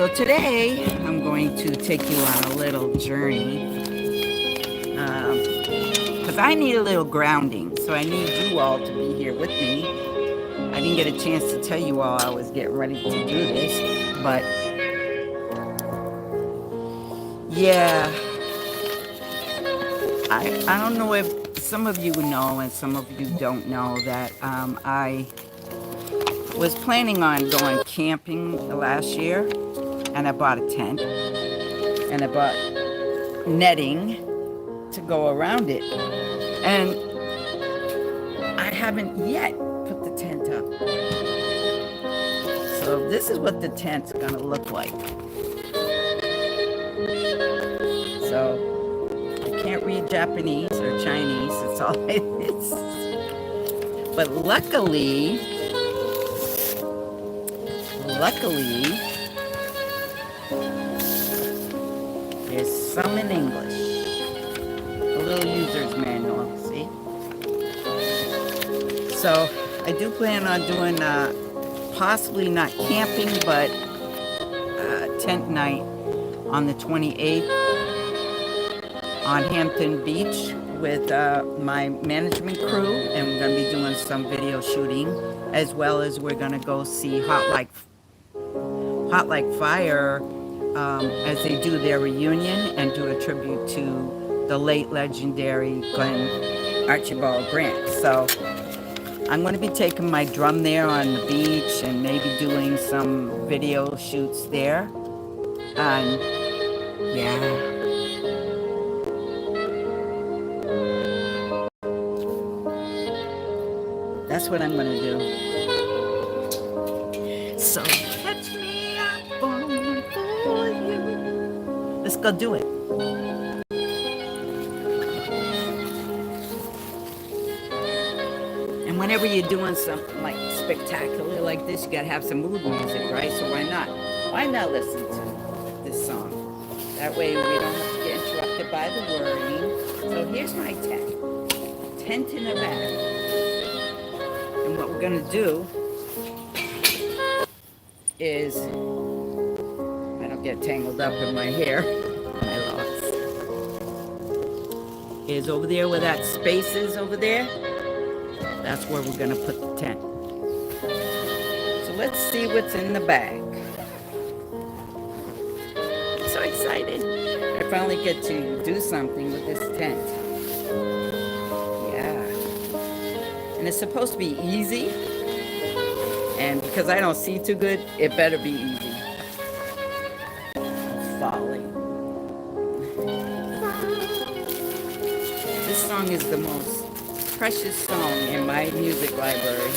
So today I'm going to take you on a little journey because I need a little grounding. So I need you all to be here with me. I didn't get a chance to tell you all I was getting ready to do this, but yeah, I don't know if some of you know and some of you don't know that I was planning on going camping last year, and I bought a tent and I bought netting to go around it, and I haven't yet put the tent up. So this is what the tent's gonna look like. So I can't read Japanese or Chinese, that's all it is. But luckily, there's some in English. A little user's manual, see? So I do plan on doing possibly not camping, but tent night on the 28th on Hampton Beach with my management crew, and we're going to be doing some video shooting, as well as we're going to go see Hot Like Fire as they do their reunion and do a tribute to the late legendary Glenn Archibald Grant. So I'm going to be taking my drum there on the beach and maybe doing some video shoots there. And yeah. That's what I'm going to do. So catch me up on for you. Let's go do it. And whenever you're doing something like spectacular like this, you got to have some mood music, right? So why not? Why not listen to this song? That way we don't have to get interrupted by the wording. So here's my tent. Tent in the back. And what we're going to do is, I don't get tangled up in my hair, my locks, is over there where that space is over there. That's where we're going to put the tent. So let's see what's in the bag. I'm so excited. I finally get to do something with this tent. And it's supposed to be easy, and because I don't see too good, it better be easy. Folly. This song is the most precious song in my music library.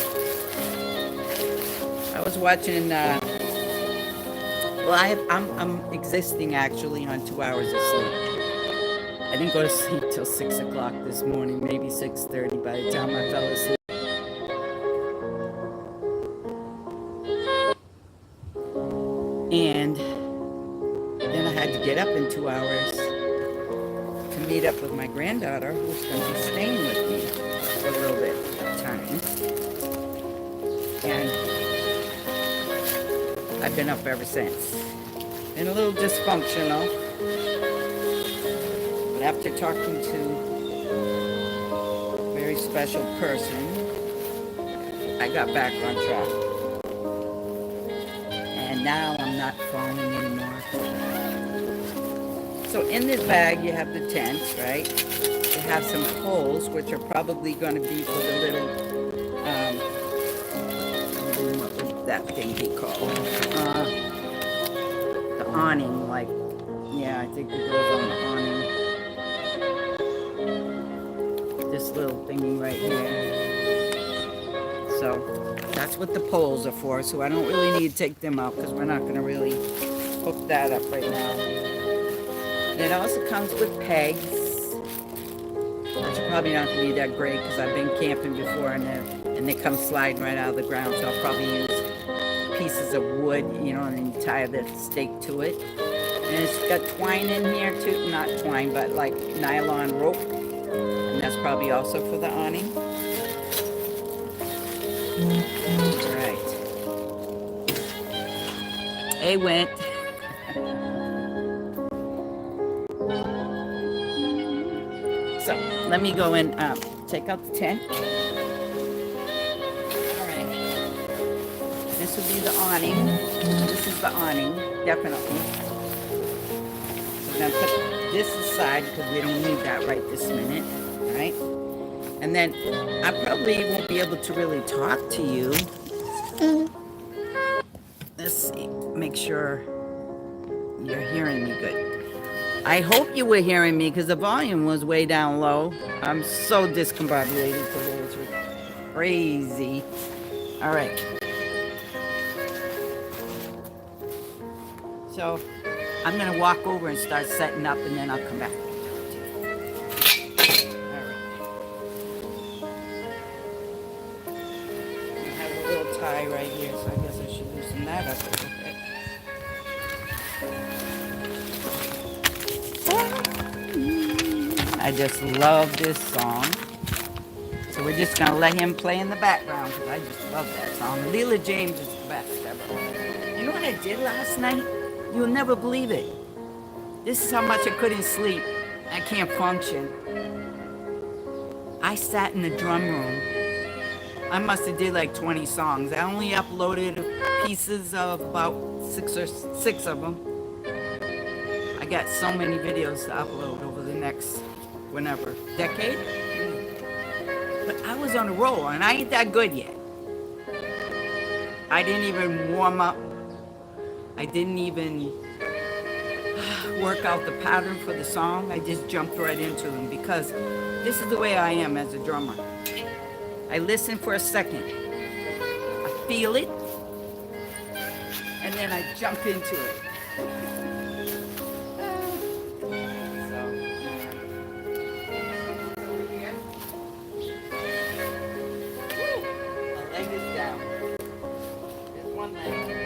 I was watching, I'm existing actually on 2 hours of sleep. I didn't go to sleep till 6 o'clock this morning, maybe 6:30 by the time I fell asleep. And then I had to get up in 2 hours to meet up with my granddaughter, who's going to be staying with me for a little bit of time. And I've been up ever since. Been a little dysfunctional. After talking to a very special person, I got back on track. And now I'm not falling anymore. So in this bag, you have the tent, right? You have some poles, which are probably going to be for the little, what would that thing be called? The awning, like, yeah, I think it goes on the awning. This little thingy right here. So that's what the poles are for. So I don't really need to take them out because we're not going to really hook that up right now. And it also comes with pegs, which are probably not going to be that great because I've been camping before and they come sliding right out of the ground. So I'll probably use pieces of wood, you know, and then you tie the stake to it. And it's got twine in here too, not twine, but like nylon rope. And that's probably also for the awning. All right. They went. So let me go and take out the tent. All right. This would be the awning. This is the awning, definitely. So we're gonna put this aside because we don't need that right this minute. All right. And then I probably won't be able to really talk to you. Let's see. Make sure you're hearing me good. I hope you were hearing me because the volume was way down low. I'm so discombobulated today. It's crazy. All right. So I'm going to walk over and start setting up, and then I'll come back. Tie right here, so I guess I should loosen that up a little bit. I just love this song. So we're just gonna let him play in the background because I just love that song. Leela James is the best ever. You know what I did last night? You'll never believe it. This is how much I couldn't sleep. I can't function. I sat in the drum room. I must have did like 20 songs. I only uploaded pieces of about six of them. I got so many videos to upload over the next, whenever, decade. But I was on a roll, and I ain't that good yet. I didn't even warm up. I didn't even work out the pattern for the song. I just jumped right into them because this is the way I am as a drummer. I listen for a second, I feel it, and then I jump into it. My leg is down. There's one leg.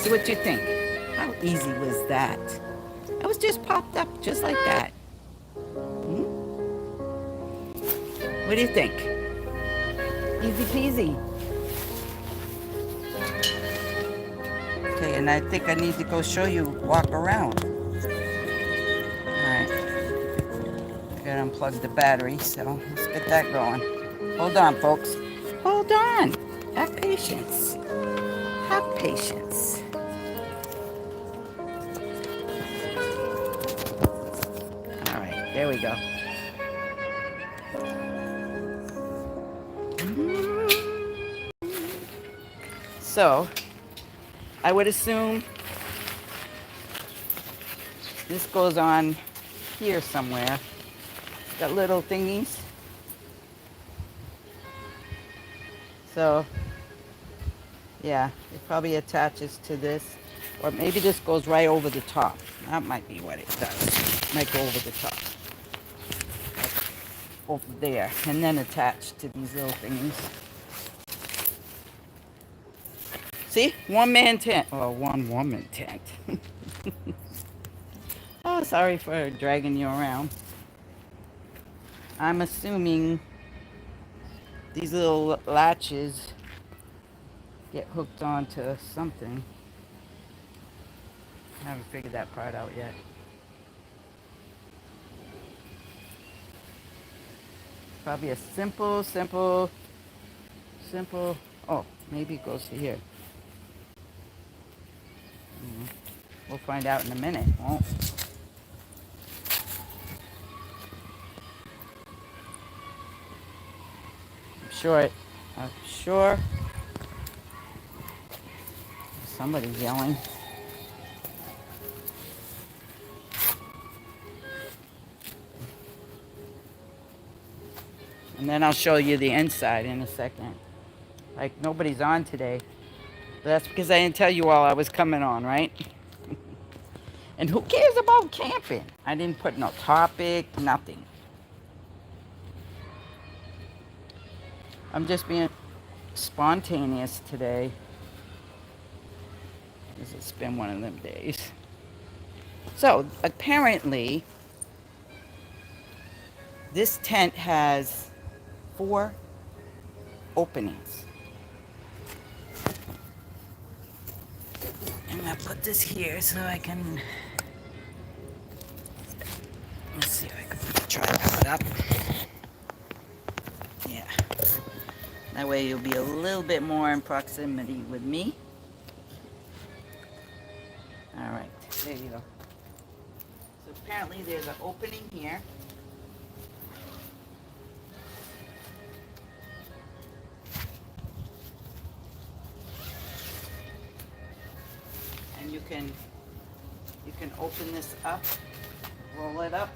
So what you think? How easy was that? It was just popped up just like that. Hmm? What do you think? Easy peasy. Okay, and I think I need to go show you, walk around. Alright. I gotta unplug the battery, so let's get that going. Hold on, folks. Hold on. Have patience. Have patience. Alright, there we go. So, I would assume this goes on here somewhere. It's got little thingies. So, yeah, it probably attaches to this. Or maybe this goes right over the top. That might be what it does. Might go over the top. Like over there. And then attach to these little thingies. See? One man tent. Well, one woman tent. Oh, sorry for dragging you around. I'm assuming these little latches get hooked onto something. I haven't figured that part out yet. Probably a simple. Oh, maybe it goes to here. We'll find out in a minute, won't we? I'm sure somebody's yelling. And then I'll show you the inside in a second. Like, nobody's on today. But that's because I didn't tell you all I was coming on, right? And who cares about camping? I didn't put no topic, nothing. I'm just being spontaneous today. Because it's been one of them days. So, apparently, this tent has 4 openings. I'm gonna put this here so I can, let's see if I can put the tripod up. Yeah. That way you'll be a little bit more in proximity with me. Alright, there you go. So apparently there's an opening here. And you can open this up, roll it up.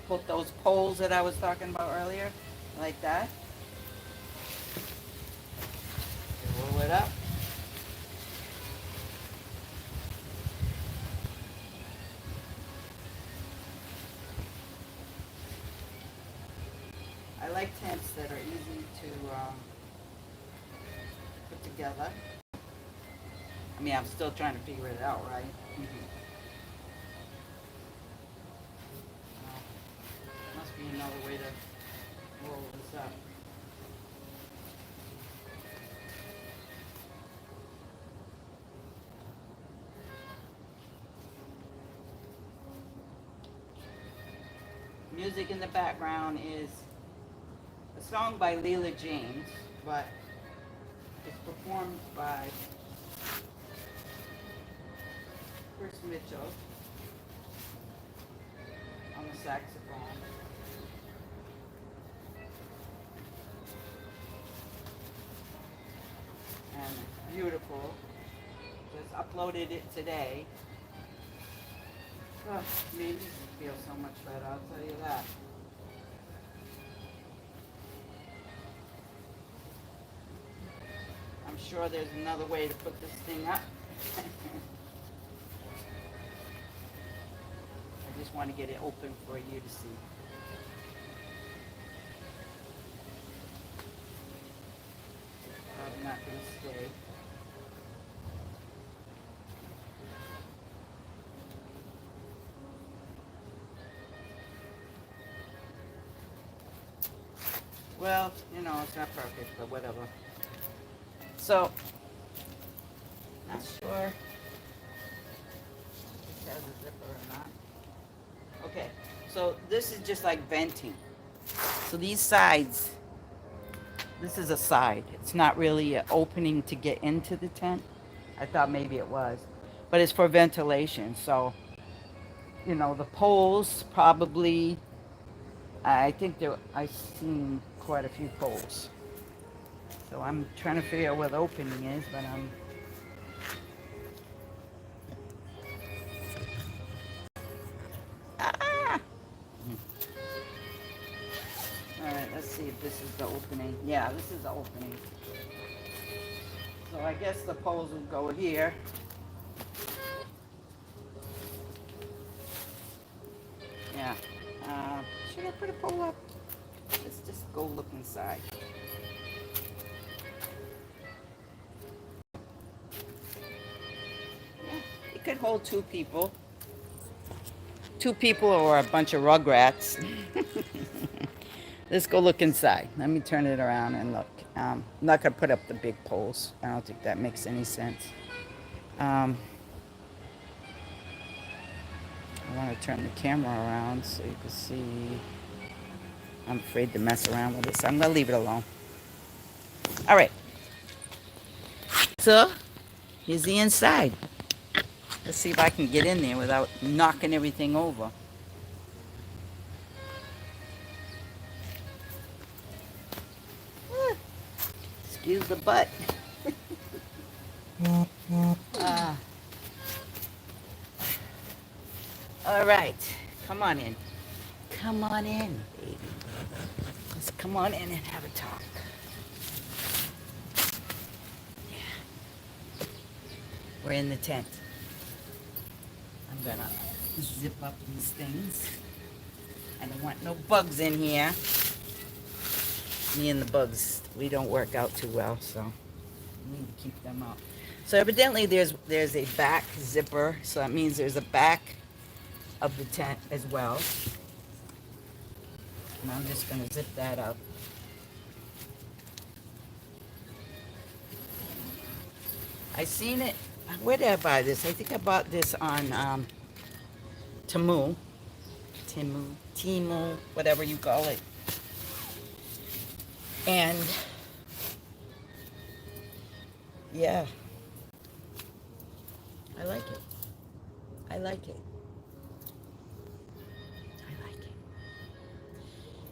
Put those poles that I was talking about earlier, like that. Roll it up. I like tents that are easy to put together. I mean, I'm still trying to figure it out, right? Must be another way to roll this up. Music in the background is a song by Leela James, but it's performed by Chris Mitchell on the saxophone. And beautiful. Just uploaded it today. Oh, made me feel so much better, I'll tell you that. I'm sure there's another way to put this thing up. I just want to get it open for you to see. gonna stay. Well, you know, it's not perfect, but whatever. So, not sure if this has a zipper or not. Okay, so this is just like venting. So these sides, this is a side. It's not really an opening to get into the tent. I thought maybe it was, but it's for ventilation. So, you know, the poles probably, I think there, I've seen quite a few poles. So I'm trying to figure out where the opening is, but ah! All right, let's see if this is the opening. Yeah, this is the opening. So I guess the poles will go here. Yeah. Should I put a pole up? Let's just go look inside. Yeah, it could hold two people. Two people or a bunch of rugrats. Let's go look inside. Let me turn it around and look. I'm not going to put up the big poles. I don't think that makes any sense. I want to turn the camera around so you can see. I'm afraid to mess around with it, so I'm going to leave it alone. All right. So, here's the inside. Let's see if I can get in there without knocking everything over. Excuse the butt. All right. Come on in. Come on in, baby. Let's come on in and have a talk. Yeah. We're in the tent. I'm gonna zip up these things. I don't want no bugs in here. Me and the bugs, we don't work out too well, so we need to keep them out. So evidently there's a back zipper, so that means there's a back of the tent as well. And I'm just gonna zip that up. I seen it, where did I buy this? I think I bought this on Timu, whatever you call it. And yeah, I like it. I like it. I like it.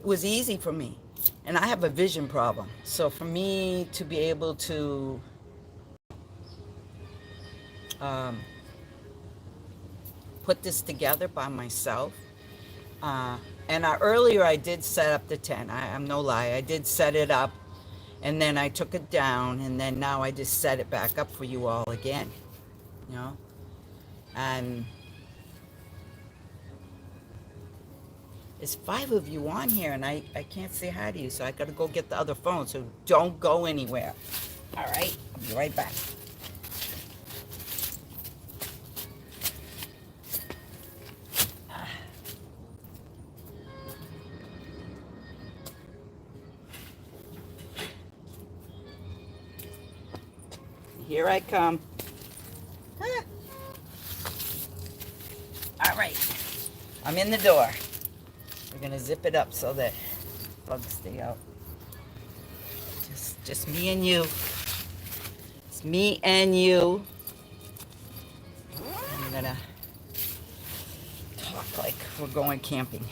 It was easy for me. And I have a vision problem. So for me to be able to put this together by myself, and earlier I did set up the tent. I'm no lie. I did set it up, and then I took it down, and then now I just set it back up for you all again. You know? And there's 5 of you on here, and I can't say hi to you, so I got to go get the other phone. So don't go anywhere. All right? I'll be right back. Here I come. Ah. All right. I'm in the door. We're going to zip it up so that bugs stay out. Just me and you. It's me and you. I'm going to talk like we're going camping.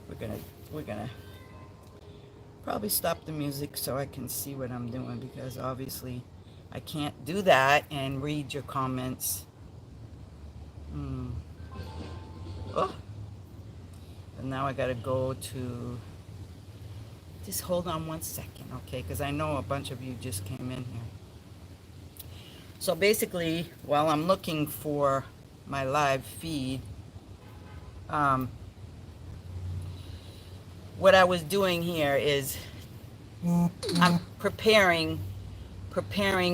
We're going to probably stop the music so I can see what I'm doing, because obviously I can't do that and read your comments. Oh, and now I gotta go to, just hold on one second, okay, because I know a bunch of you just came in here. So basically, while I'm looking for my live feed, what I was doing here is I'm preparing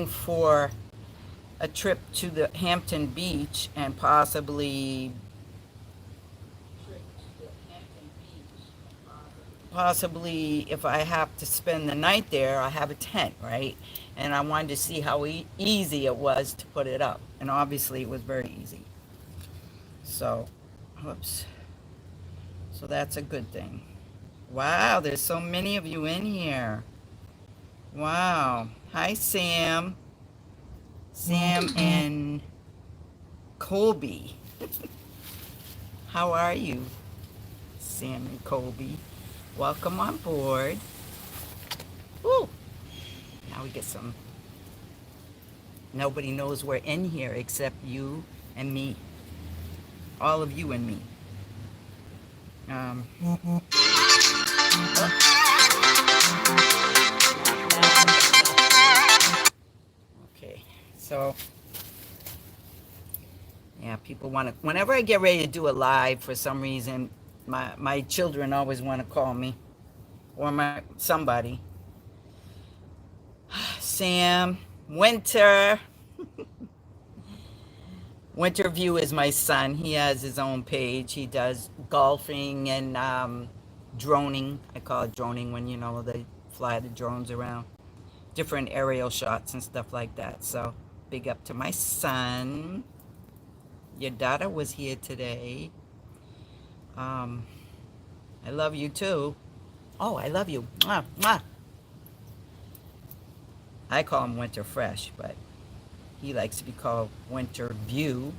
for a trip to the Hampton Beach and possibly if I have to spend the night there, I have a tent, right? And I wanted to see how easy it was to put it up. And obviously it was very easy. So, whoops. So that's a good thing. Wow, there's so many of you in here. Wow. Hi, Sam. Sam and Colby. How are you, Sam and Colby? Welcome on board. Woo! Now we get some. Nobody knows we're in here except you and me. All of you and me. Oh. Okay, so yeah, people want to. Whenever I get ready to do a live, for some reason, my children always want to call me, or somebody. Sam, Winter. Winterview is my son. He has his own page. He does golfing and droning. I call it droning when they fly the drones around, different aerial shots and stuff like that. So big up to my son. Your daughter was here today. I love you too. Oh, I love you. Mwah, mwah. I call him Winter Fresh, but he likes to be called Winter View.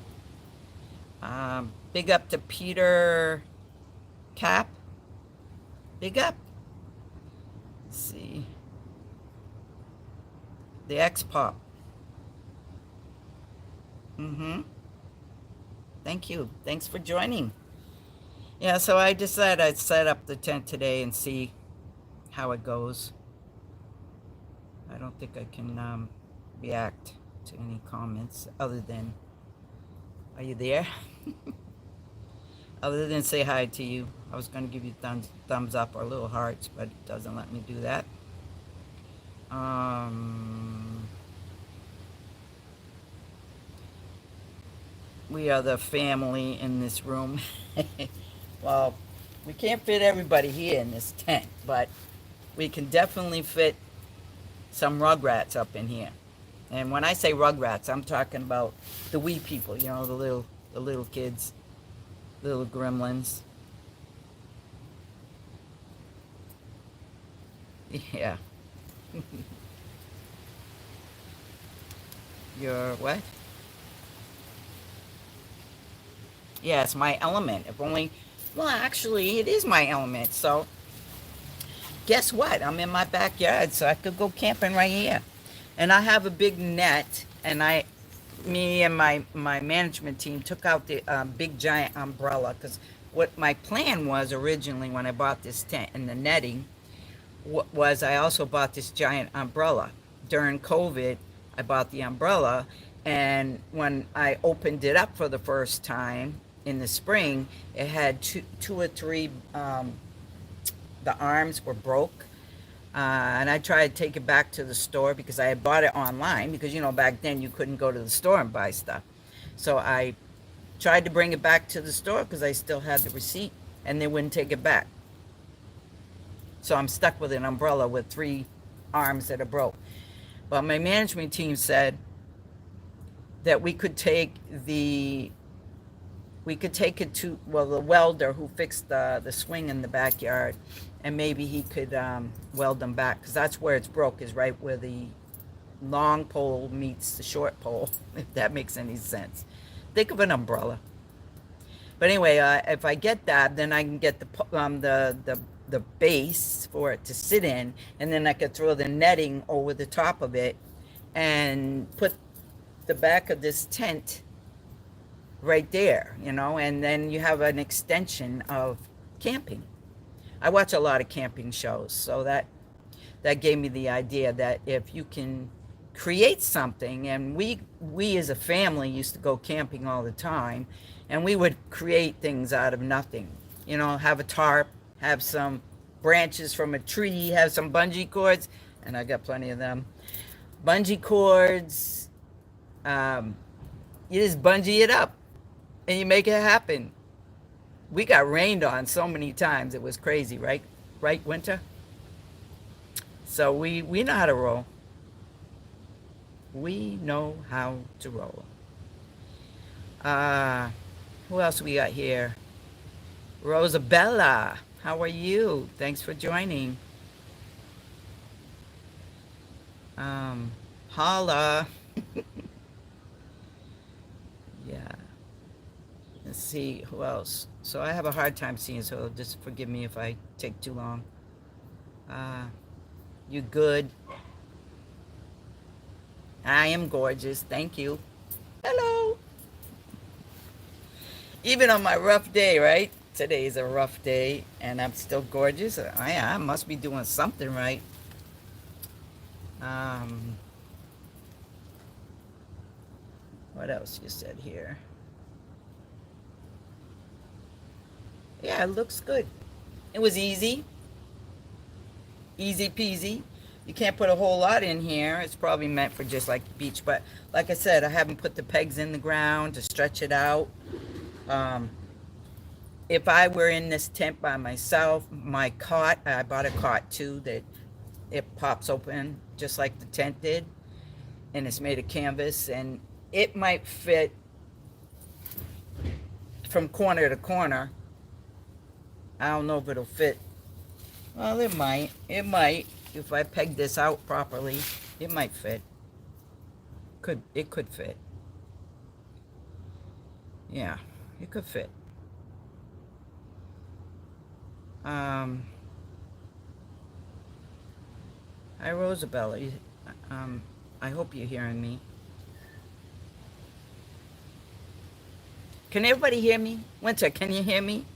Big up to Peter Cap. Big up. Let's see. The X-Pop. Thank you. Thanks for joining. Yeah, so I decided I'd set up the tent today and see how it goes. I don't think I can react to any comments other than, are you there? Other than say hi to you. I was going to give you thumbs up or little hearts, but it doesn't let me do that. We are the family in this room. Well, we can't fit everybody here in this tent, but we can definitely fit some rugrats up in here. And when I say rugrats, I'm talking about the wee people, the little kids, little gremlins. Yeah. Your what? Yeah, it's my element. Well, actually, it is my element. So, guess what? I'm in my backyard, so I could go camping right here. And I have a big net, and me and my management team took out the big giant umbrella, because what my plan was originally when I bought this tent and the netting was I also bought this giant umbrella. During COVID, I bought the umbrella, and when I opened it up for the first time in the spring, it had two or three, the arms were broke. And I tried to take it back to the store because I had bought it online, because back then you couldn't go to the store and buy stuff. So I tried to bring it back to the store because I still had the receipt, and they wouldn't take it back. So I'm stuck with an umbrella with three arms that are broke. But my management team said that we could take it to, well, the welder who fixed the swing in the backyard, and maybe he could weld them back, because that's where it's broke, is right where the long pole meets the short pole, if that makes any sense. Think of an umbrella. But anyway, if I get that, then I can get the base for it to sit in, and then I could throw the netting over the top of it and put the back of this tent right there, and then you have an extension of camping. I watch a lot of camping shows, so that gave me the idea that if you can create something, and we as a family used to go camping all the time, and we would create things out of nothing. Have a tarp, have some branches from a tree, have some bungee cords, and I got plenty of them. Bungee cords, you just bungee it up and you make it happen. We got rained on so many times, it was crazy, right? Right, Winter? So we know how to roll. We know how to roll. Who else we got here? Rosabella, how are you? Thanks for joining. Holla. Yeah. Let's see who else. So I have a hard time seeing, so just forgive me if I take too long. You good? I am gorgeous. Thank you. Hello. Even on my rough day, right? Today's a rough day, and I'm still gorgeous. I must be doing something right. What else you said here? Yeah, it looks good. It was easy. Easy peasy. You can't put a whole lot in here. It's probably meant for just like the beach. But like I said, I haven't put the pegs in the ground to stretch it out. If I were in this tent by myself, my cot, I bought a cot too that it pops open just like the tent did. And it's made of canvas. And it might fit from corner to corner. I don't know if it'll fit. Well, it might. It might. If I peg this out properly, it might fit. It could fit. Yeah, it could fit. Hi, Rosabella. I hope you're hearing me. Can everybody hear me? Winter, can you hear me?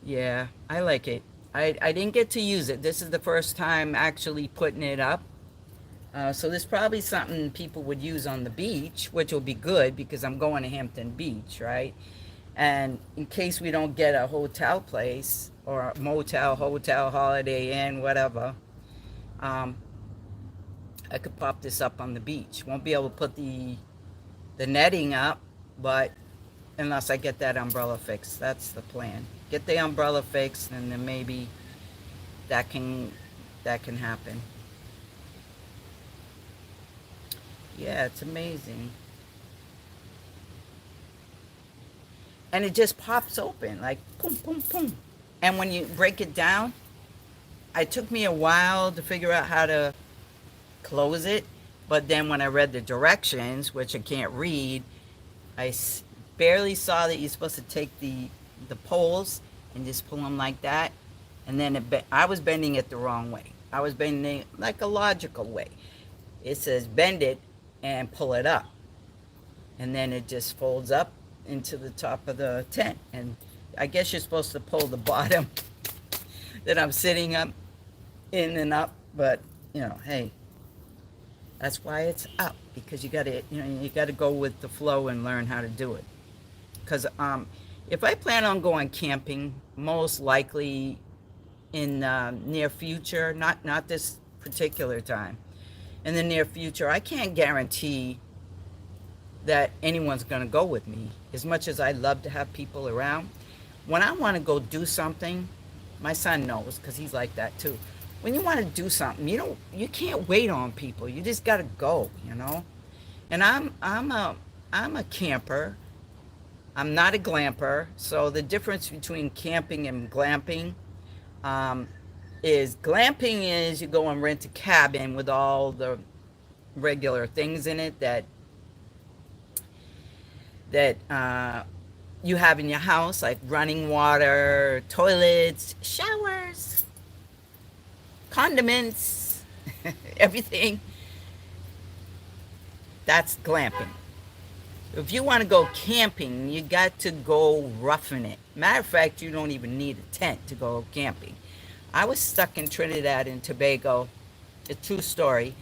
Yeah, I like it. I didn't get to use it. This is the first time actually putting it up. So this is probably something people would use on the beach, which will be good because I'm going to Hampton Beach, right? And in case we don't get a hotel place or a motel, hotel, Holiday Inn, whatever, I could pop this up on the beach. Won't be able to put the netting up, but unless I get that umbrella fixed, that's the plan. Get the umbrella fixed, and then maybe that can happen. Yeah, it's amazing. And it just pops open like boom, boom, boom. And when you break it down, it took me a while to figure out how to close it. But then when I read the directions, which I can't read, I barely saw that you're supposed to take the poles and just pull them like that. And then I was bending it the wrong way. I was bending it like a logical way. It says bend it and pull it up. And then it just folds up into the top of the tent. And I guess you're supposed to pull the bottom that I'm sitting up in and up. But, hey, that's why it's up, because you got to go with the flow and learn how to do it. Because if I plan on going camping, most likely in near future, not this particular time, in the near future, I can't guarantee that anyone's going to go with me. As much as I love to have people around, when I want to go do something, my son knows because he's like that too. When you want to do something, you can't wait on people. You just got to go, And I'm a camper. I'm not a glamper. So the difference between camping and glamping is glamping is you go and rent a cabin with all the regular things in it that you have in your house, like running water, toilets, showers, condiments, everything. That's glamping. If you want to go camping, you got to go roughing it. Matter of fact, you don't even need a tent to go camping. I was stuck in Trinidad and Tobago, a true story,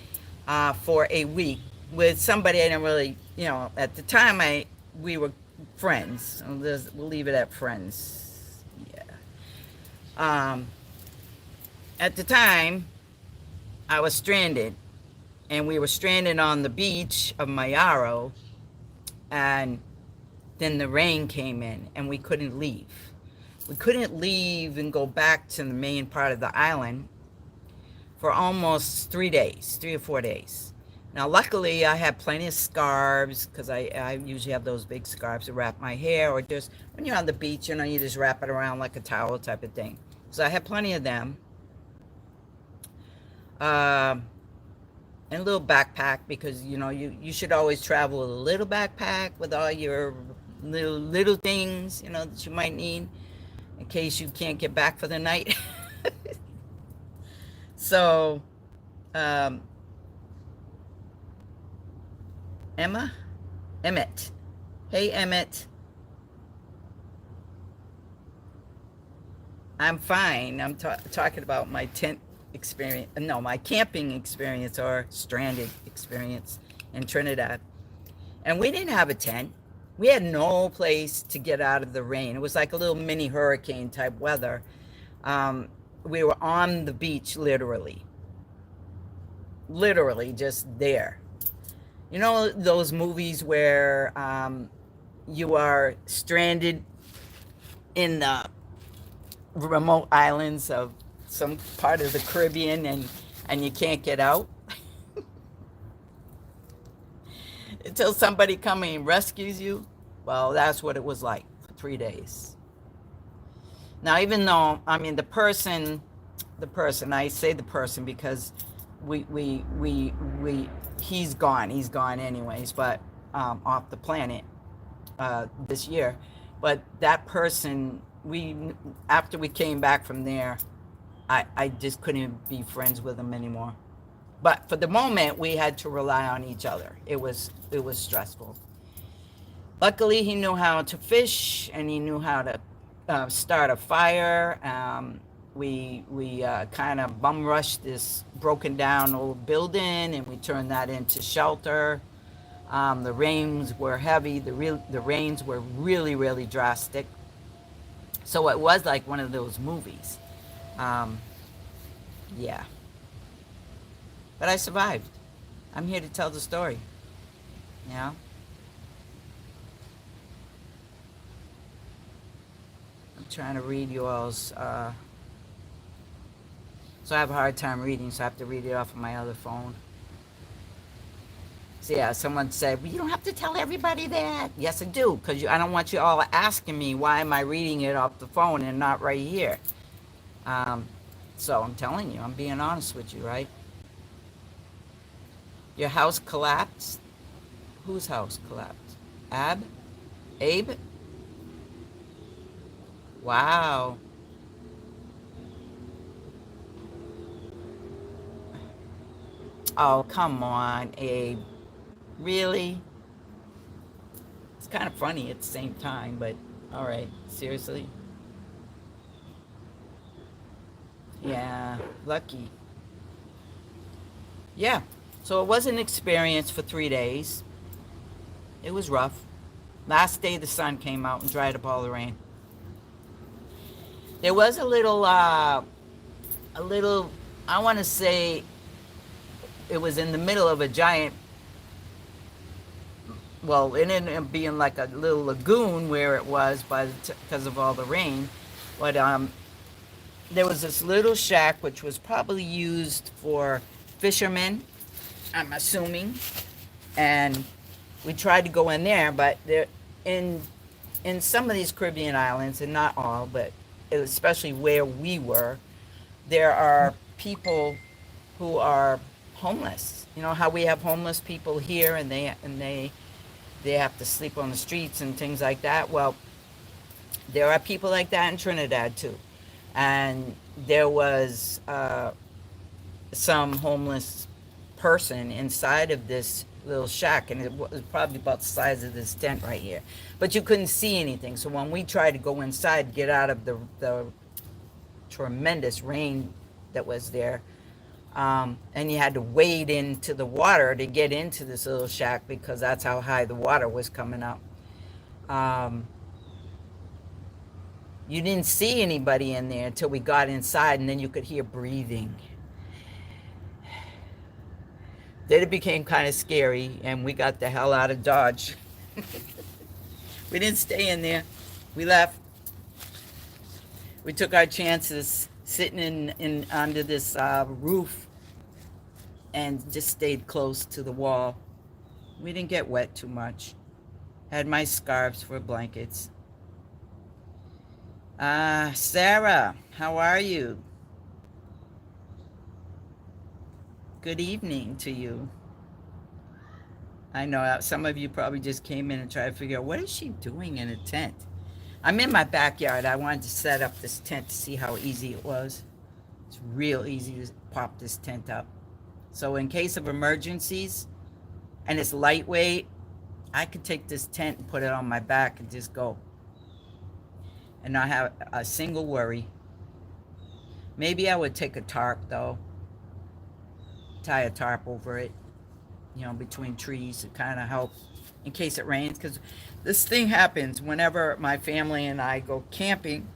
for a week with somebody I didn't really, at the time we friends. We'll leave it at friends. Yeah. Um, at the time, I was stranded, and we were stranded on the beach of Mayaro, and then the rain came in, and we couldn't leave. We couldn't leave and go back to the main part of the island for almost 3 days, 3 or 4 days. Now, luckily, I had plenty of scarves because I usually have those big scarves to wrap my hair, or just when you're on the beach, you just wrap it around like a towel type of thing. So I had plenty of them. And a little backpack, because you should always travel with a little backpack with all your little things that you might need in case you can't get back for the night. So um, Emmett, hey Emmett, I'm fine. I'm talking about my tent experience, no, my camping experience or stranded experience in Trinidad. And we didn't have a tent. We had no place to get out of the rain. It was like a little mini hurricane type weather. We were on the beach, literally just there. You know those movies where you are stranded in the remote islands of some part of the Caribbean, and you can't get out until somebody comes and rescues you? Well, that's what it was like for 3 days. Now, even though, I mean, the person, I say the person because he's gone anyways, but off the planet this year. But that person, after we came back from there, I just couldn't be friends with him anymore. But for the moment, we had to rely on each other. It was stressful. Luckily, he knew how to fish, and he knew how to start a fire. We kind of bum rushed this broken down old building, and we turned that into shelter. The rains were heavy. The rains were really, really drastic. So it was like one of those movies. Yeah. But I survived. I'm here to tell the story. Yeah. I'm trying to read you all's. So I have a hard time reading, so I have to read it off of my other phone. So yeah, someone said, well, you don't have to tell everybody that. Yes, I do, because I don't want you all asking me why am I reading it off the phone and not right here. So I'm telling you, I'm being honest with you, right? Your house collapsed? Whose house collapsed? Abe? Wow. Oh, come on, Abe. Really? It's kind of funny at the same time, but all right, seriously? Yeah, lucky. Yeah, so it was an experience for 3 days. It was rough. Last day the sun came out and dried up all the rain. There was a little, I want to say it was in the middle of a giant, well, it ended up being like a little lagoon where it was because of all the rain. But there was this little shack which was probably used for fishermen, I'm assuming. And we tried to go in there, but in some of these Caribbean islands, and not all, but especially where we were, there are people who are homeless. You know how we have homeless people here, and they have to sleep on the streets and things like that. Well, there are people like that in Trinidad too. And there was some homeless person inside of this little shack, and it was probably about the size of this tent right here. But you couldn't see anything. So when we tried to go inside, get out of the tremendous rain that was there, and you had to wade into the water to get into this little shack because that's how high the water was coming up. Um, you didn't see anybody in there until we got inside, and then you could hear breathing. Then it became kind of scary, and we got the hell out of Dodge. We didn't stay in there. We left. We took our chances sitting in under this roof and just stayed close to the wall. We didn't get wet too much. Had my scarves for blankets. Sarah, how are you? Good evening to you. I know some of you probably just came in and tried to figure out, what is she doing in a tent? I'm in my backyard. I wanted to set up this tent to see how easy it was. It's real easy to pop this tent up. So in case of emergencies, and it's lightweight, I could take this tent and put it on my back and just go. And not have a single worry. Maybe I would take a tarp though. Tie a tarp over it, you know, between trees to kind of help in case it rains. Because this thing happens whenever my family and I go camping,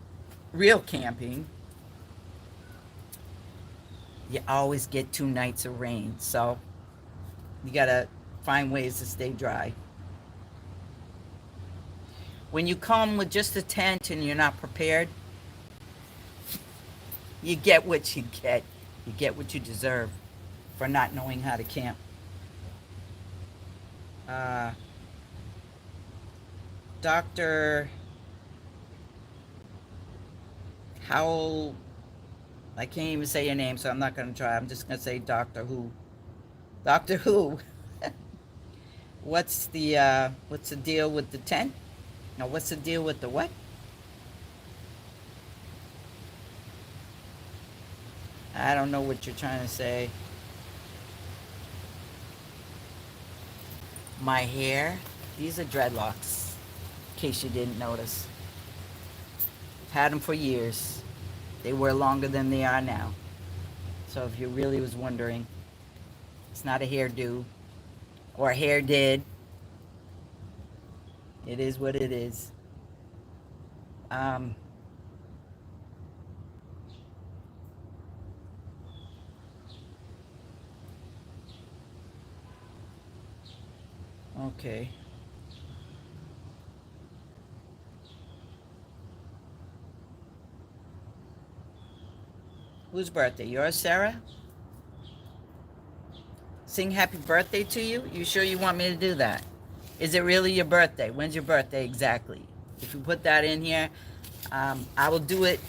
real camping. You always get 2 nights of rain. So you got to find ways to stay dry. When you come with just a tent and you're not prepared, you get what you get. You get what you deserve for not knowing how to camp. Dr. Howell, I can't even say your name, so I'm not going to try. I'm just going to say Doctor Who. Doctor Who. What's the deal with the tent? No, what's the deal with the what? I don't know what you're trying to say. My hair, these are dreadlocks, in case you didn't notice. Had them for years. They were longer than they are now. So if you really was wondering, it's not a hairdo or a hair did. It is what it is. Okay. Whose birthday? Yours, Sarah? Sing happy birthday to you? You sure you want me to do that? Is it really your birthday? When's your birthday exactly? If you put that in here, I will do it.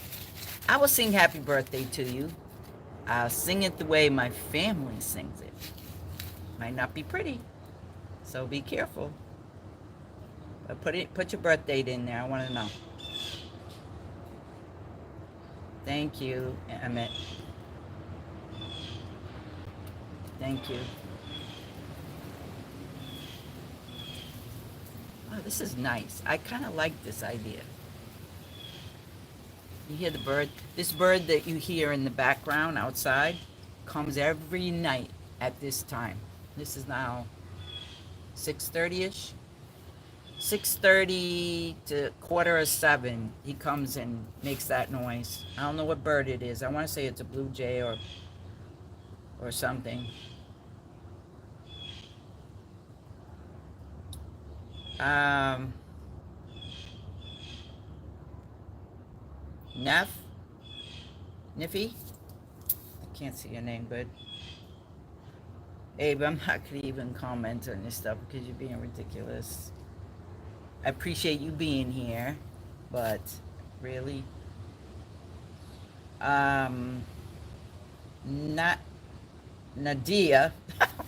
I will sing happy birthday to you. I'll sing it the way my family sings it. Might not be pretty, so be careful. But put your birth date in there. I want to know. Thank you, Emmett. Thank you. Oh, this is nice. I kind of like this idea. You hear the bird? This bird that you hear in the background outside comes every night at this time. This is now 6:30ish. 6:30 to 6:45. He comes and makes that noise. I don't know what bird it is. I want to say it's a blue jay or something. Niffy? I can't see your name good. Abe, I'm not going to even comment on this stuff because you're being ridiculous. I appreciate you being here, but really? Not Nadia.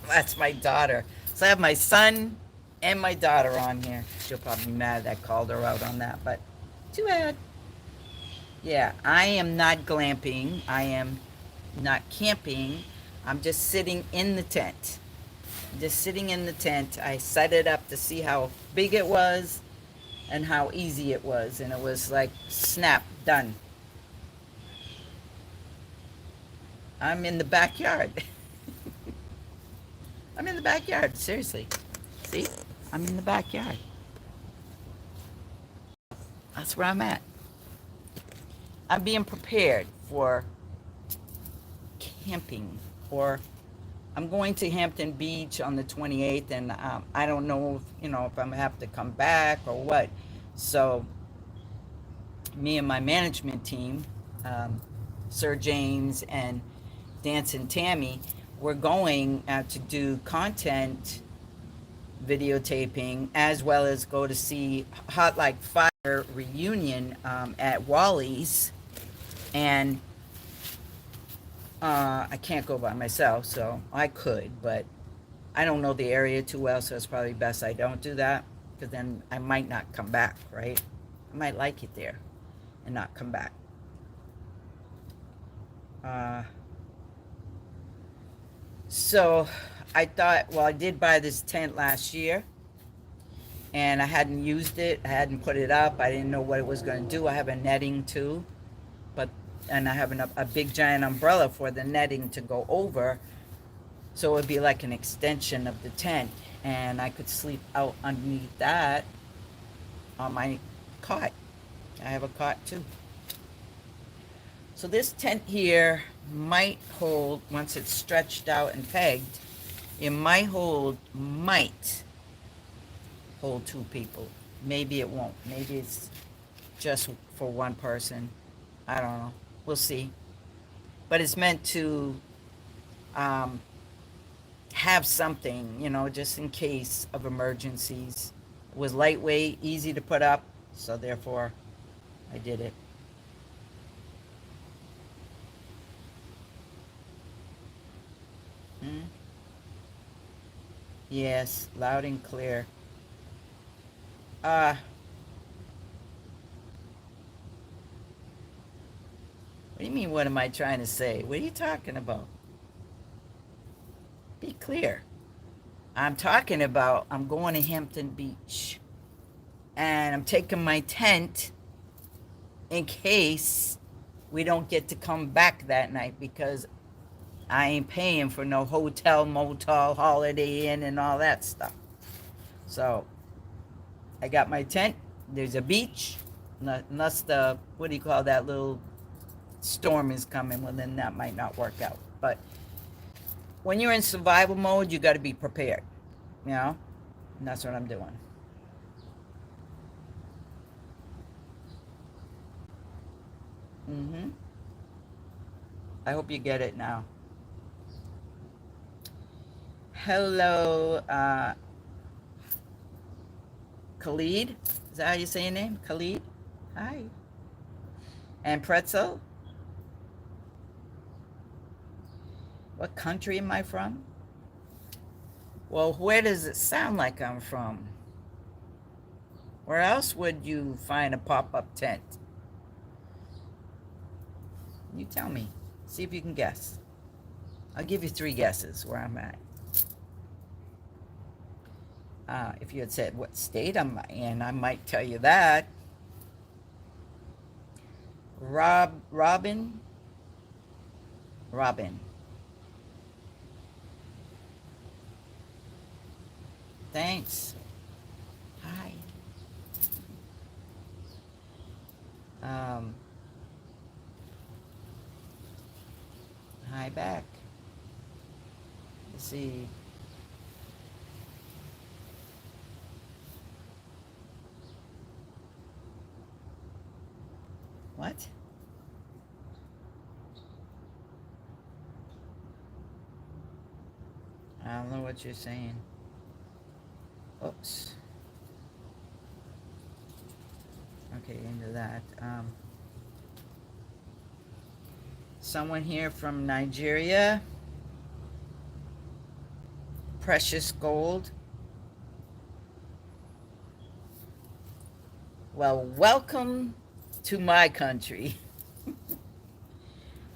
That's my daughter. So I have my son and my daughter on here. She'll probably be mad that I called her out on that, but too bad. Yeah, I am not glamping. I am not camping. I'm just sitting in the tent. Just sitting in the tent. I set it up to see how big it was and how easy it was. And it was like, snap, done. I'm in the backyard. I'm in the backyard, seriously. See? I'm in the backyard. That's where I'm at. I'm being prepared for camping, or I'm going to Hampton Beach on the 28th, and I don't know if, if I'm gonna have to come back or what. So me and my management team, Sir James and Dance and Tammy, we're going to do content videotaping, as well as go to see Hot Like Fire reunion at Wally's. And I can't go by myself, so I could, but I don't know the area too well, so it's probably best I don't do that, because then I might not come back, right? I might like it there and not come back. So I thought, well, I did buy this tent last year, and I hadn't used it. I hadn't put it up. I didn't know what it was going to do. I have a netting too, and I have a big giant umbrella for the netting to go over, so it would be like an extension of the tent, and I could sleep out underneath that on my cot. I have a cot too. So this tent here might hold, once it's stretched out and pegged, it might hold 2 people. Maybe it won't. Maybe it's just for one person. I don't know. We'll see. But it's meant to have something, just in case of emergencies. It was lightweight, easy to put up, so therefore I did it. Yes, loud and clear. What do you mean, what am I trying to say? What are you talking about? Be clear. I'm talking about I'm going to Hampton Beach. And I'm taking my tent in case we don't get to come back that night, because I ain't paying for no hotel, motel, Holiday Inn, and all that stuff. So I got my tent. There's a beach. Unless the, what do you call that, little storm is coming, well, then that might not work out. But when you're in survival mode, you got to be prepared, and that's what I'm doing. I hope you get it now. Hello, Khalid. Is that how you say your name? Khalid? Hi. And Pretzel? What country am I from? Well, where does it sound like I'm from? Where else would you find a pop-up tent? You tell me. See if you can guess. I'll give you 3 guesses where I'm at. If you had said what state I'm in, I might tell you that. Robin. Thanks. Hi. Hi back. Let's see. What? I don't know what you're saying. Oops. Okay, into that. Someone here from Nigeria. Precious gold. Well, welcome to my country.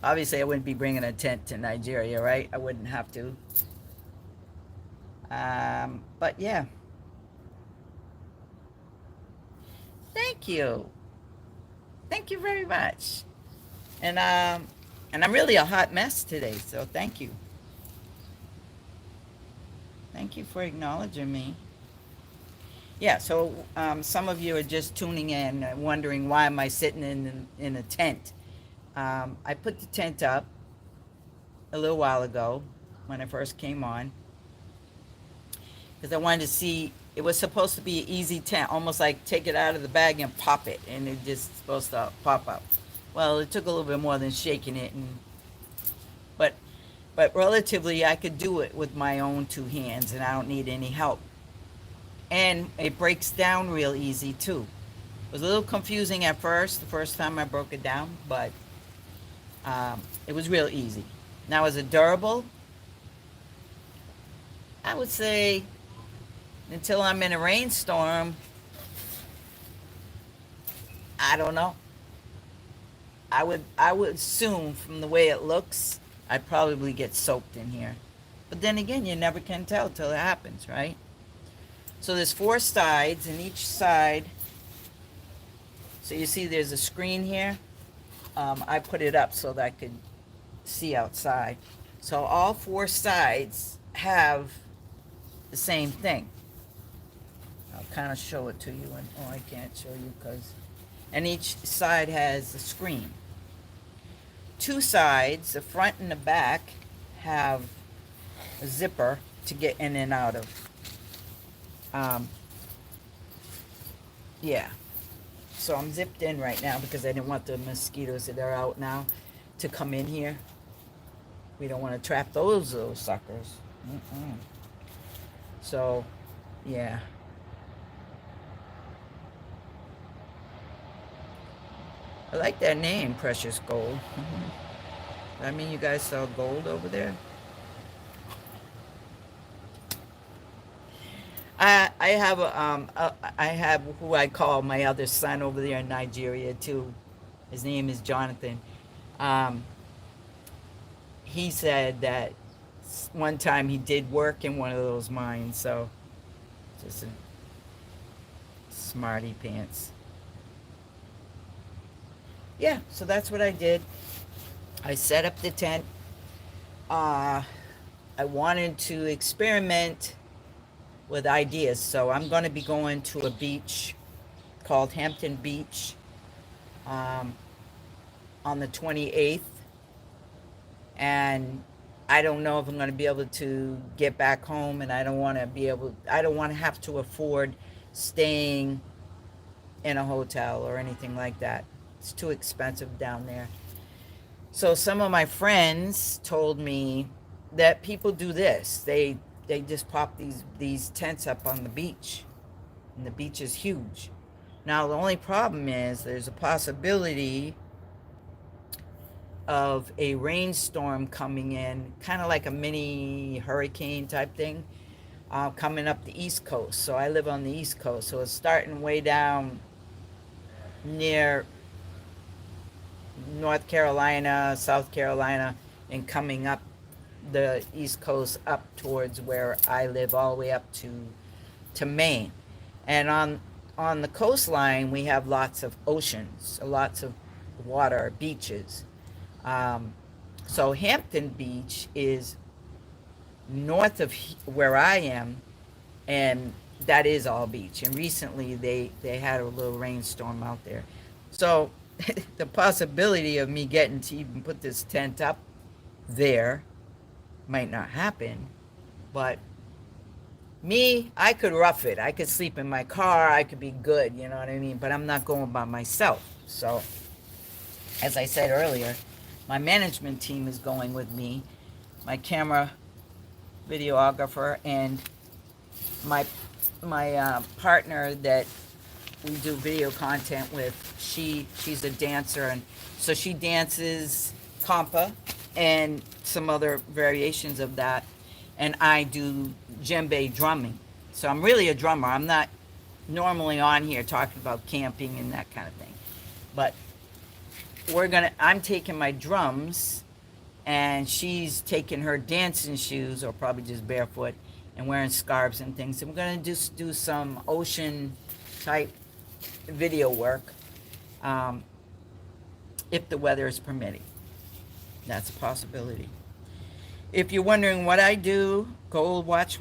Obviously, I wouldn't be bringing a tent to Nigeria, right? I wouldn't have to. But yeah. Thank you. Thank you very much. And I'm really a hot mess today, so thank you. Thank you for acknowledging me. Yeah, so some of you are just tuning in, wondering why am I sitting in a tent. I put the tent up a little while ago when I first came on because I wanted to see. It was supposed to be an easy tent, almost like take it out of the bag and pop it, and it just supposed to pop up. Well, it took a little bit more than shaking it, but but relatively I could do it with my own two hands, and I don't need any help. And it breaks down real easy too. It was a little confusing at first, the first time I broke it down, but it was real easy. Now, is it durable? I would say until I'm in a rainstorm, I don't know. I would assume from the way it looks, I'd probably get soaked in here. But then again, you never can tell till it happens, right? So there's four sides, and each side, so you see there's a screen here. I put it up so that I could see outside. So all four sides have the same thing. I'll kind of show it to you, and oh, I can't show you because, and each side has a screen. Two sides, the front and the back, have a zipper to get in and out of. Yeah. So I'm zipped in right now because I didn't want the mosquitoes that are out now to come in here. We don't want to trap those little suckers. Mm-mm. So, yeah. I like that name, Precious Gold. I mean, you guys saw gold over there? I have I have who I call my other son over there in Nigeria too. His name is Jonathan. Um, he said that one time he did work in one of those mines, so just a smarty pants. Yeah, so that's what I did. I set up the tent. Uh, I wanted to experiment with ideas, so I'm going to be going to a beach called Hampton Beach um, on the 28th, and I don't know if I'm going to be able to get back home, and I don't want to have to afford staying in a hotel or anything like that. It's too expensive down there. So some of my friends told me that people do this. They just pop these tents up on the beach, and the beach is huge. Now the only problem is there's a possibility of a rainstorm coming in, kind of like a mini hurricane type thing, coming up the East Coast. So I live on the East Coast, so it's starting way down near North Carolina, South Carolina, and coming up the East Coast up towards where I live, all the way up to Maine. And on the coastline, we have lots of oceans, lots of water, beaches. So Hampton Beach is north of where I am, and that is all beach. And recently they had a little rainstorm out there. So the possibility of me getting to even put this tent up there might not happen, but me, I could rough it. I could sleep in my car. I could be good, you know what I mean? But I'm not going by myself. So, as I said earlier, my management team is going with me, my camera videographer, and my partner that we do video content with. She's a dancer, and so she dances compa and some other variations of that, and I do djembe drumming. So I'm really a drummer. I'm not normally on here talking about camping and that kind of thing, but I'm taking my drums, and she's taking her dancing shoes, or probably just barefoot, and wearing scarves and things. And we're gonna just do some ocean type video work, if the weather is permitting. That's a possibility. If you're wondering what I do, go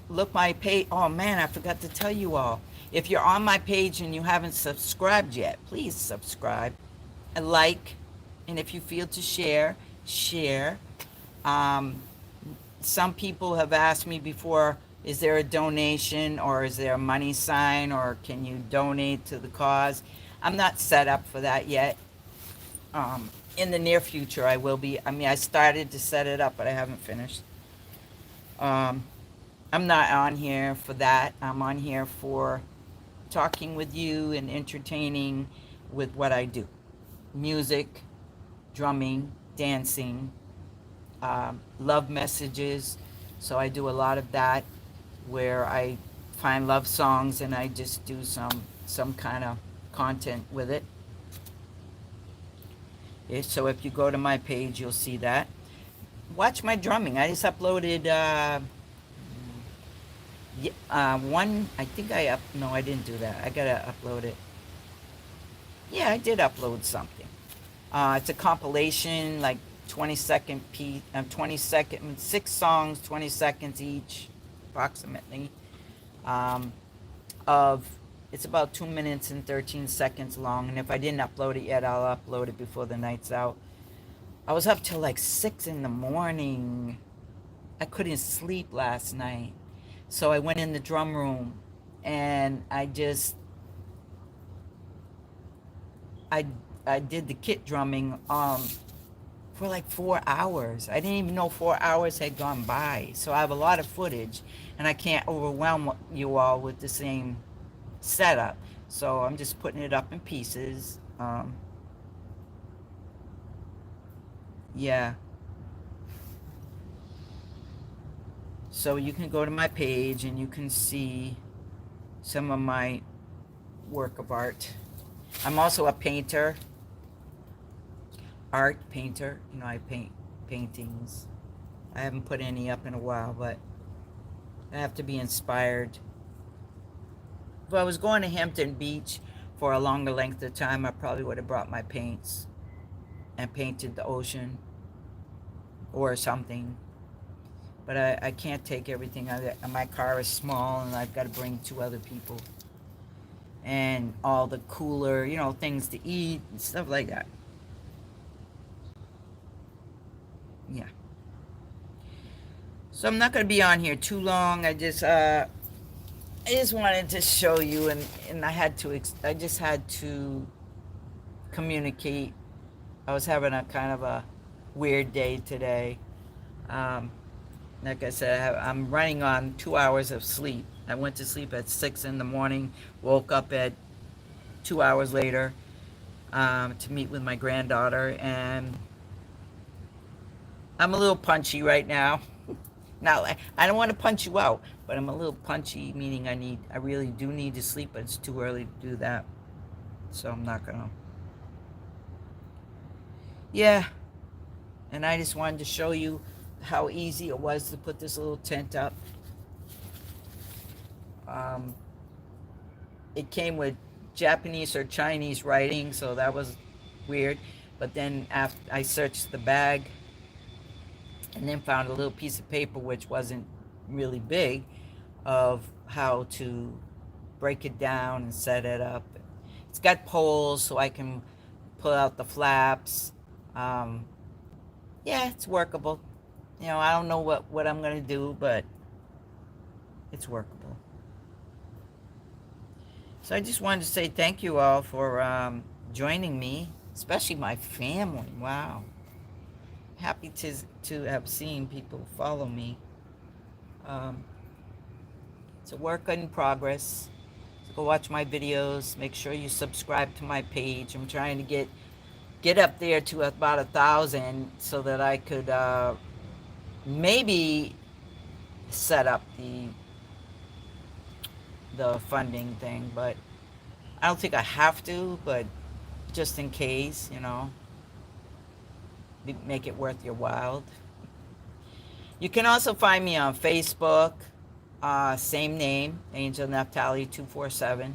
look my page. Oh man, I forgot to tell you all. If you're on my page and you haven't subscribed yet, please subscribe and like. And if you feel to share, share. Um, some people have asked me before, is there a donation or is there a money sign or can you donate to the cause? I'm not set up for that yet. In the near future, I will be. I mean, I started to set it up, but I haven't finished. Um, I'm not on here for that. I'm on here for talking with you and entertaining with what I do. Music, drumming, dancing, love messages. So I do a lot of that where I find love songs and I just do some kind of content with it. So if you go to my page, you'll see that. Watch my drumming. I just uploaded one. I think no, I didn't do that. I gotta upload it. Yeah, I did upload something. It's a compilation, like 20-second piece, 20-second, 6 songs, 20 seconds each, approximately. Of It's about 2 minutes and 13 seconds long, and if I didn't upload it yet, I'll upload it before the night's out. I was up till like 6 in the morning. I couldn't sleep last night, so I went in the drum room, and I did the kit drumming for like 4 hours. I didn't even know 4 hours had gone by. So I have a lot of footage, and I can't overwhelm you all with the same setup. So I'm just putting it up in pieces. Yeah. So you can go to my page and you can see some of my work of art. I'm also a painter. Art painter. You know, I paint paintings. I haven't put any up in a while, but I have to be inspired. If I was going to Hampton Beach for a longer length of time, I probably would have brought my paints and painted the ocean or something. But I can't take everything. My car is small, and I've got to bring 2 other people. And all the cooler, you know, things to eat and stuff like that. Yeah. So I'm not going to be on here too long. I just wanted to show you, and I just had to communicate. I was having a kind of a weird day today. Like I said, I'm running on 2 hours of sleep. I went to sleep at 6 in the morning, woke up at 2 hours later to meet with my granddaughter, and I'm a little punchy right now. Now, I don't want to punch you out, but I'm a little punchy, meaning I really do need to sleep, but it's too early to do that. So I'm not gonna. Yeah. And I just wanted to show you how easy it was to put this little tent up. It came with Japanese or Chinese writing, so that was weird. But then after I searched the bag and then found a little piece of paper, which wasn't really big, of how to break it down and set it up. It's got poles so I can pull out the flaps. Yeah, it's workable. You know, I don't know what I'm going to do, but it's workable. So I just wanted to say thank you all for joining me, especially my family. Wow. Happy to have seen people follow me. It's a work in progress. So go watch my videos. Make sure you subscribe to my page. I'm trying to get up there to about 1,000 so that I could maybe set up the funding thing, but I don't think I have to, but just in case, you know, make it worth your while. You can also find me on Facebook, same name, AngelNaphtalie 247.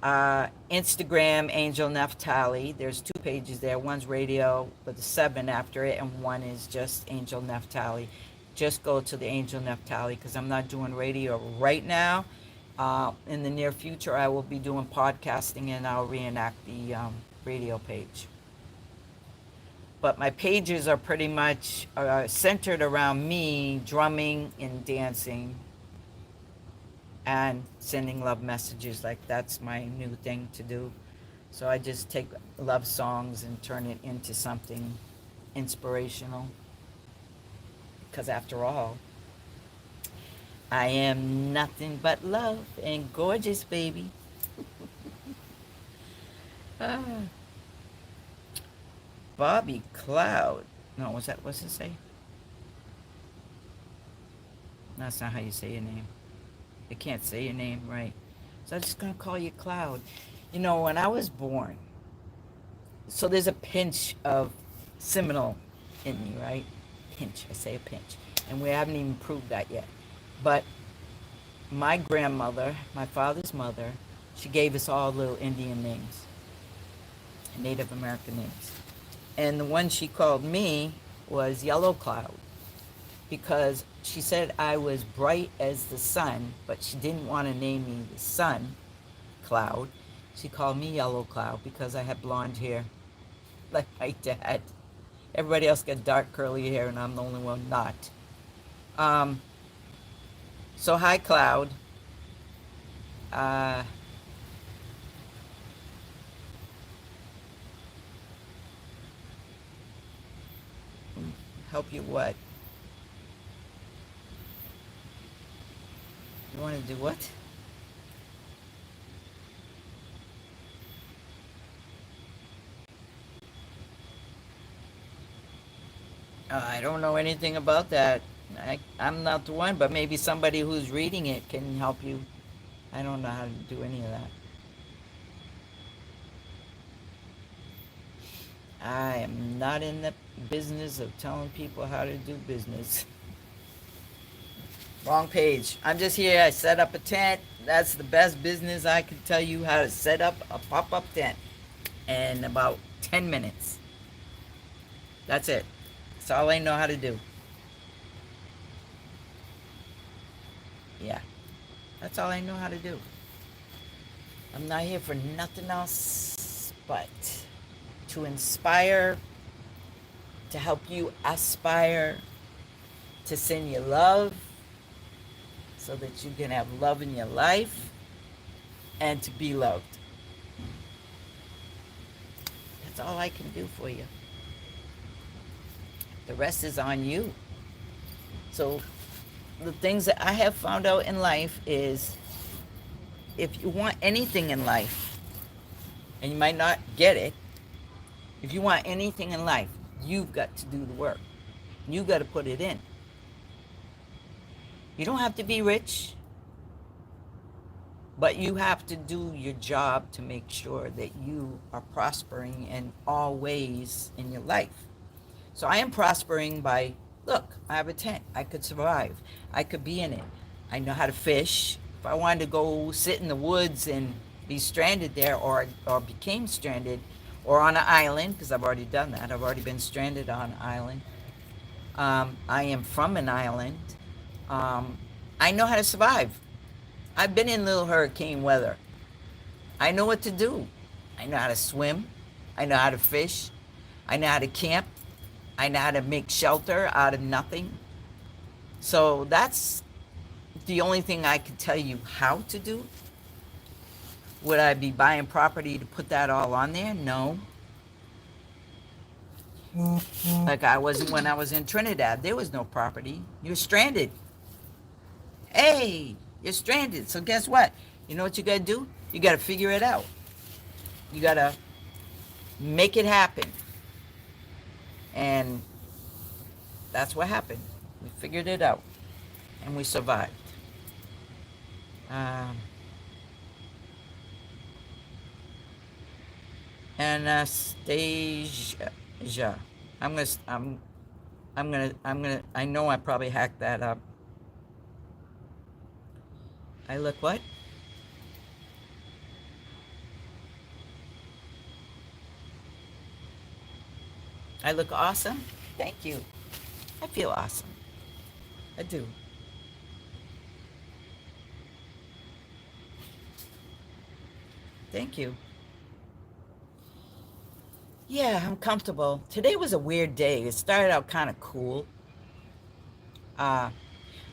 Instagram, AngelNaphtalie. There's 2 pages there. One's radio with a 7 after it, and one is just AngelNaphtalie. Just go to the AngelNaphtalie because I'm not doing radio right now, In the near future, I will be doing podcasting, and I'll reenact the radio page. But my pages are pretty much centered around me drumming and dancing and sending love messages. Like, that's my new thing to do. So I just take love songs and turn it into something inspirational. Because after all, I am nothing but love and gorgeous, baby. Ah. Bobby Cloud. No, what's it say? That's not how you say your name. You can't say your name right. So I'm just going to call you Cloud. You know, when I was born, so there's a pinch of Seminole in me, right? Pinch. I say a pinch. And we haven't even proved that yet. But my grandmother, my father's mother, she gave us all little Indian names, Native American names. And the one she called me was Yellow Cloud, because she said I was bright as the sun, but she didn't want to name me the sun cloud. She called me Yellow Cloud because I had blonde hair like my dad. Everybody else got dark curly hair, and I'm the only one not. So hi, Cloud. Help you what? You want to do what? I don't know anything about that. I'm not the one, but maybe somebody who's reading it can help you. I don't know how to do any of that. I am not in the business of telling people how to do business. Wrong page. I'm just here. I set up a tent. That's the best business I can tell you, how to set up a pop-up tent in about 10 minutes. That's it. That's all I know how to do. Yeah. That's all I know how to do. I'm not here for nothing else but to inspire, to help you aspire, to send you love so that you can have love in your life and to be loved. That's all I can do for you. The rest is on you. So the things that I have found out in life is, if you want anything in life, and you might not get it, if you want anything in life, you've got to do the work. You got to put it in. You don't have to be rich, but you have to do your job to make sure that you are prospering in all ways in your life. So I am prospering by, look, I have a tent. I could survive. I could be in it. I know how to fish. If I wanted to go sit in the woods and be stranded there, or became stranded, or on an island, because I've already done that. I've already been stranded on an island. I am from an island. I know how to survive. I've been in little hurricane weather. I know what to do. I know how to swim. I know how to fish. I know how to camp. I know how to make shelter out of nothing. So that's the only thing I can tell you how to do. Would I be buying property to put that all on there? No. Like I wasn't when I was in Trinidad. There was no property. You're stranded. Hey, you're stranded. So guess what? You know what you got to do? You got to figure it out. You got to make it happen. And that's what happened. We figured it out. And we survived. Anastasia. I know I probably hacked that up. I look what? I look awesome? Thank you. I feel awesome. I do. Thank you. Yeah, I'm comfortable. Today was a weird day. It started out kind of cool. Uh,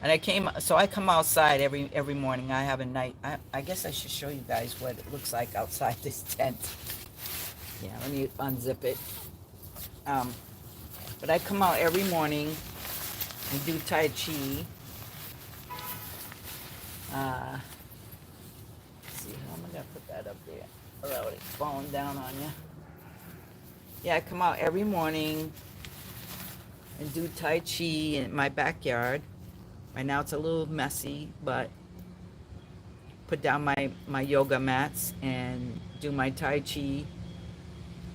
and I come outside every morning. I have a night. I guess I should show you guys what it looks like outside this tent. Yeah, let me unzip it. Um, but I come out every morning and do Tai Chi. Let's see, how am I going to put that up there without it falling down on you? Yeah, I come out every morning and do Tai Chi in my backyard. Right now it's a little messy, but put down my yoga mats and do my Tai Chi.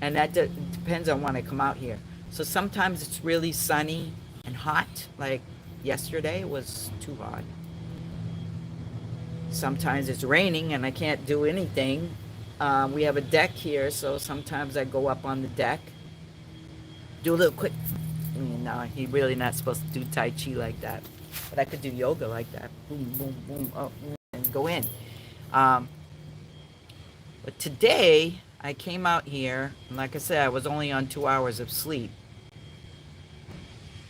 And that depends on when I come out here. So sometimes it's really sunny and hot, like yesterday it was too hot. Sometimes it's raining and I can't do anything. We have a deck here, so sometimes I go up on the deck, do a little quick. I mean, no, you're really not supposed to do Tai Chi like that, but I could do yoga like that. Boom, boom, boom, up, and go in. But today I came out here, and like I said, I was only on 2 hours of sleep.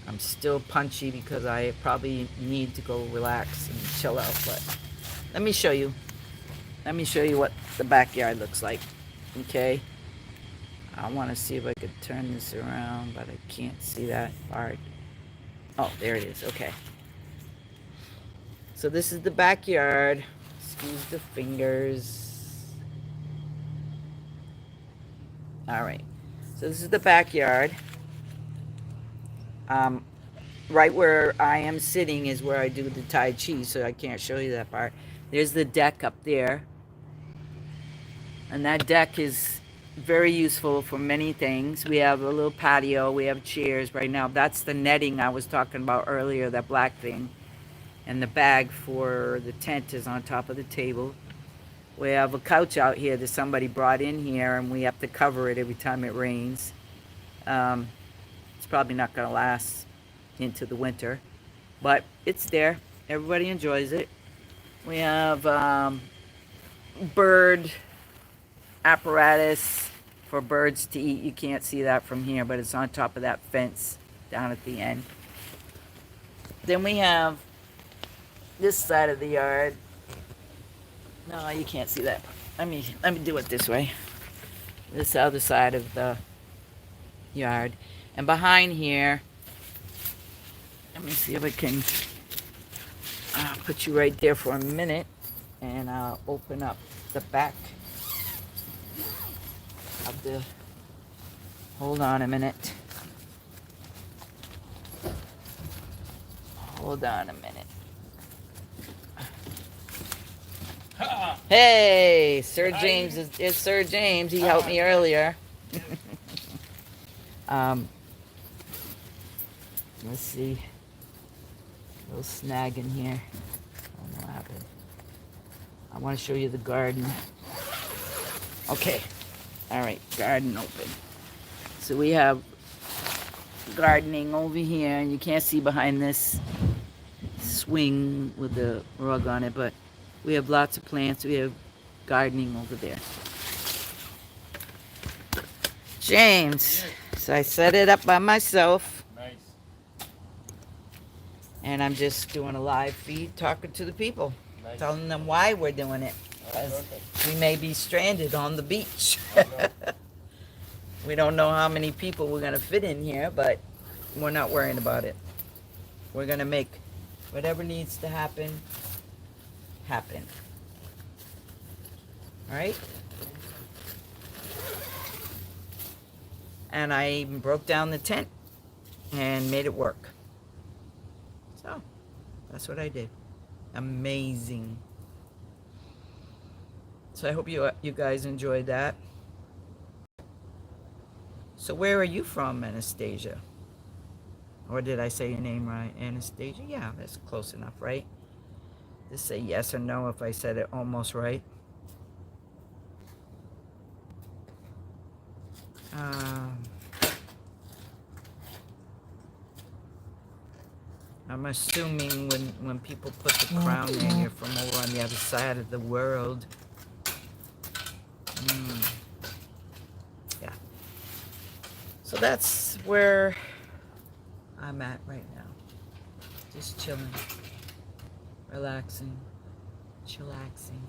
I'm still punchy because I probably need to go relax and chill out, but let me show you. Let me show you what the backyard looks like, okay? I want to see if I could turn this around, but I can't see that part. Oh, there it is, okay. So this is the backyard. Excuse the fingers. All right, so this is the backyard. Right where I am sitting is where I do the Tai Chi, so I can't show you that part. There's the deck up there. And that deck is very useful for many things. We have a little patio, we have chairs right now. That's the netting I was talking about earlier, that black thing. And the bag for the tent is on top of the table. We have a couch out here that somebody brought in here, and we have to cover it every time it rains. It's probably not going to last into the winter, but it's there. Everybody enjoys it. We have bird apparatus for birds to eat. You can't see that from here, but it's on top of that fence down at the end. Then we have this side of the yard. No, you can't see that. Let me do it this way. This other side of the yard. And behind here, let me see if I can put you right there for a minute, and I'll open up the back of the, hold on a minute. Hold on a minute. Hey, Sir James is Sir James. He helped me earlier. Let's see. A little snag in here. I don't know what happened. I want to show you the garden. Okay. All right, garden open. So we have gardening over here, and you can't see behind this swing with the rug on it, but we have lots of plants. We have gardening over there. James. So I set it up by myself. Nice. And I'm just doing a live feed, talking to the people. Nice. Telling them why we're doing it. Because we may be stranded on the beach. We don't know how many people we're going to fit in here, but we're not worrying about it. We're going to make whatever needs to happen, happen. All right? And I even broke down the tent and made it work. So, that's what I did. Amazing. So I hope you guys enjoyed that. So where are you from, Anastasia? Or did I say your name right? Anastasia? Yeah, that's close enough, right? Just say yes or no if I said it almost right. I'm assuming when people put the crown in, you're from over on the other side of the world. Yeah. So that's where I'm at right now. Just chilling, relaxing, chillaxing.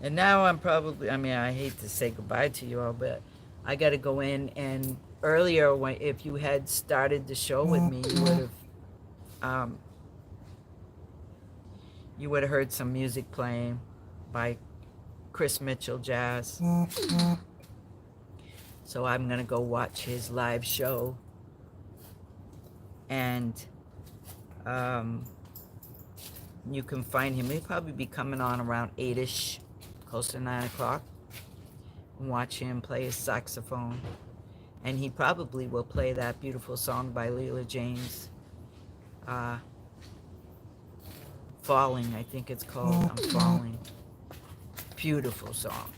And now I'm probably, I mean, I hate to say goodbye to you all, but I got to go in. And earlier, if you had started the show with me, um, you would have heard some music playing by Chris Mitchell Jazz. So I'm going to go watch his live show. And you can find him. He'll probably be coming on around 8-ish, close to 9 o'clock. Watch him play his saxophone. And he probably will play that beautiful song by Leela James. Falling, I think it's called. I'm Falling. Beautiful song.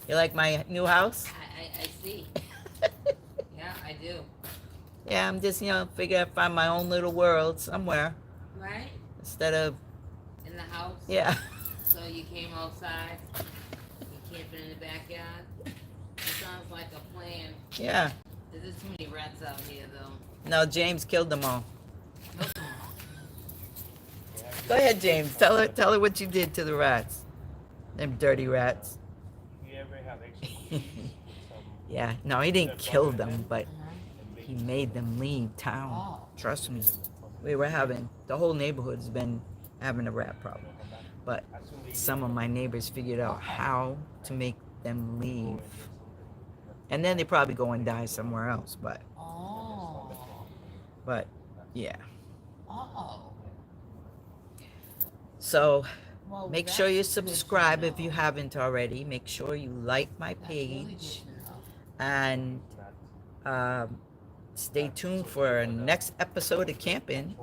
You like my new house? I see. Yeah, I do. Yeah, I'm just, figure I'd find my own little world somewhere. Right? Instead of... In the house? Yeah. So you came outside? You camping in the backyard? It sounds like a plan. Yeah. There's too many rats out here, though. No, James killed them all. Killed them all. Go ahead, James. Tell her what you did to the rats. Them dirty rats. Yeah. No, he didn't kill them, but he made them leave town. Oh. Trust me. The whole neighborhood's been having a rat problem. But some of my neighbors figured out how to make them leave. And then they probably go and die somewhere else, but... Oh. But, yeah. Oh. So, Well, make sure you subscribe if you haven't already. Make sure you like my page. And stay tuned for our next episode of camping.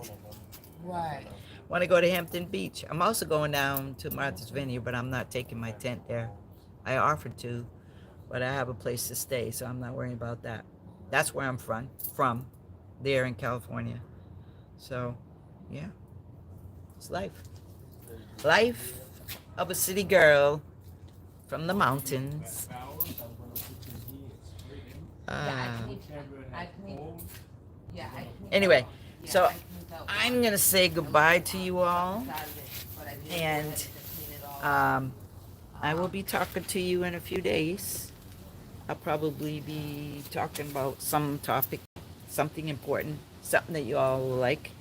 Right. Want to go to Hampton Beach. I'm also going down to Martha's Vineyard, but I'm not taking my tent there. I offered to, but I have a place to stay, so I'm not worrying about that. That's where I'm from there in California. So, yeah. It's life. Life of a city girl from the mountains. Anyway, so I'm going to say goodbye to you all. And I will be talking to you in a few days. I'll probably be talking about some topic, something important, something that you all will like.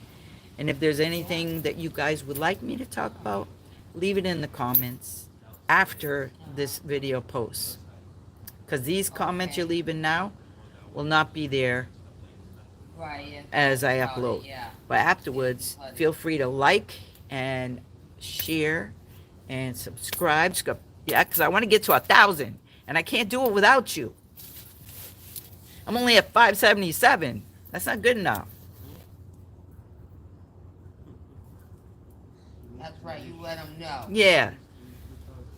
And if there's anything that you guys would like me to talk about, leave it in the comments after this video posts. Because these comments you're leaving now will not be there as I upload. But afterwards, feel free to like and share and subscribe. Yeah, because I want to get to 1,000. And I can't do it without you. I'm only at 577. That's not good enough. That's right, you let them know. Yeah.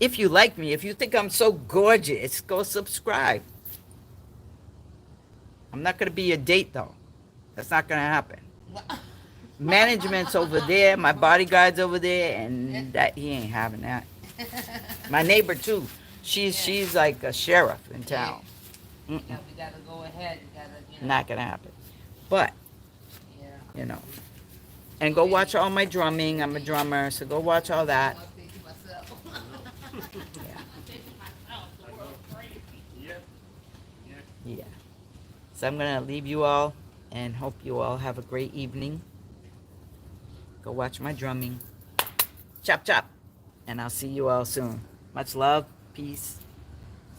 If you like me, if you think I'm so gorgeous, go subscribe. I'm not going to be a date, though. That's not going to happen. Management's over there, my bodyguard's over there, and that he ain't having that. My neighbor, too. She's like a sheriff in town. Yeah, we got to go ahead. You gotta, Not going to happen. But, yeah. And go watch all my drumming. I'm a drummer, so go watch all that. Yeah. So I'm going to leave you all and hope you all have a great evening. Go watch my drumming. Chop, chop. And I'll see you all soon. Much love. Peace.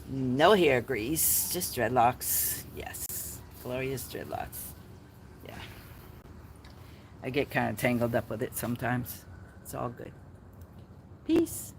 No hair grease. Just dreadlocks. Yes. Glorious dreadlocks. Yeah. I get kind of tangled up with it sometimes. It's all good. Peace.